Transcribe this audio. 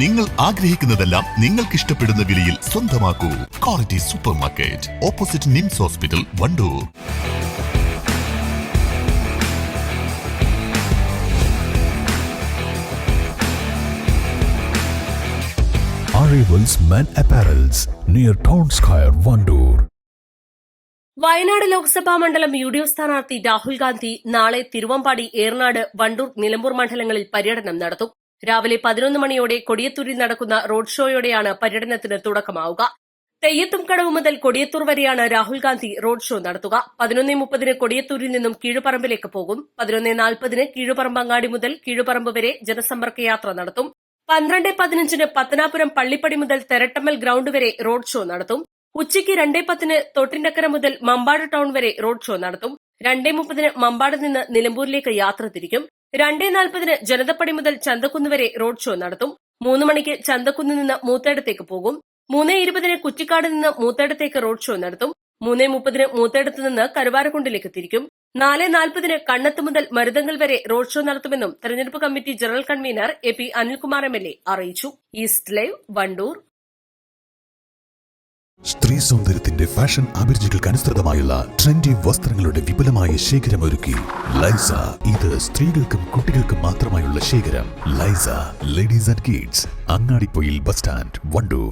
നിങ്ങൾ ആഗ്രഹിക്കുന്നതെല്ലാം നിങ്ങൾക്ക് ഇഷ്ടപ്പെടുന്ന വിലയിൽ സ്വന്തമാക്കൂ. Quality super market, opposite Nims hospital, Wandoor. Arrivals Men Apparels near Town Square, Wandoor. Wayanad Lok Sabha മണ്ഡലം UDF സ്ഥാനാർത്ഥി രാഹുൽ ഗാന്ധി നാളെ തിരുവമ്പാടി, ഏറനാട്, വണ്ടൂർ, നിലമ്പൂർ മണ്ഡലങ്ങളിൽ പര്യടനം നടത്തും. രാവിലെ 11 മണിയോടെ കൊടിയത്തൂരിൽ നടക്കുന്ന റോഡ് ഷോയോടെയാണ് പര്യടനത്തിന് തുടക്കമാവുക. തെയ്യത്തുംകടവ് മുതൽ കൊടിയത്തൂർ വരെയാണ് രാഹുൽ ഗാന്ധി റോഡ് ഷോ നടത്തുക. 11:30 കൊടിയത്തൂരിൽ നിന്നും കീഴുപറമ്പിലേക്ക് പോകും. 11:40 കീഴുപറമ്പ് അങ്ങാടി മുതൽ കീഴുപറമ്പ് വരെ ജനസമ്പർക്ക യാത്ര നടത്തും. 12:15 പത്തനാപുരം പള്ളിപ്പടി മുതൽ തെരട്ടമ്മൽ ഗ്രൌണ്ട് വരെ റോഡ് ഷോ നടത്തും. ഉച്ചയ്ക്ക് 2:10 തൊട്ടിൻഡക്കര മുതൽ മമ്പാട് ടൌൺ വരെ റോഡ് ഷോ നടത്തും. 2:30 മമ്പാട് നിന്ന് നിലമ്പൂരിലേക്ക് യാത്ര തിരിക്കും. 2:40 ജനതപ്പടി മുതൽ ചന്തക്കുന്ന് വരെ റോഡ് ഷോ നടത്തും. 3 മണിക്ക് ചന്തക്കുന്ന് നിന്ന് മൂത്തേടത്തേക്ക് പോകും. 3:20 കുറ്റിക്കാട് നിന്ന് മൂത്തേടത്തേക്ക് റോഡ് ഷോ നടത്തും. 3:30 മൂത്തേടത്ത് നിന്ന് കരുവാരക്കുണ്ടിലേക്ക് തിരിക്കും. 4:40 കണ്ണത്ത് മുതൽ മരുതങ്കൽ വരെ റോഡ് ഷോ നടത്തുമെന്നും തെരഞ്ഞെടുപ്പ് committee general convener AP Anilkumar MLA അറിയിച്ചു. East live, Wandoor. സ്ത്രീ സൗന്ദര്യത്തിന്റെ ഫാഷൻ അഭിരുചികൾക്ക് അനുസൃതമായുള്ള ട്രെൻഡി വസ്ത്രങ്ങളുടെ വിപുലമായ ശേഖരമൊരുക്കി ലൈസ. ഇത് സ്ത്രീകൾക്കും കുട്ടികൾക്കും മാത്രമായുള്ള ശേഖരം. ലൈസ ladies and kids, Angadipoyil bus stand, Wandoor.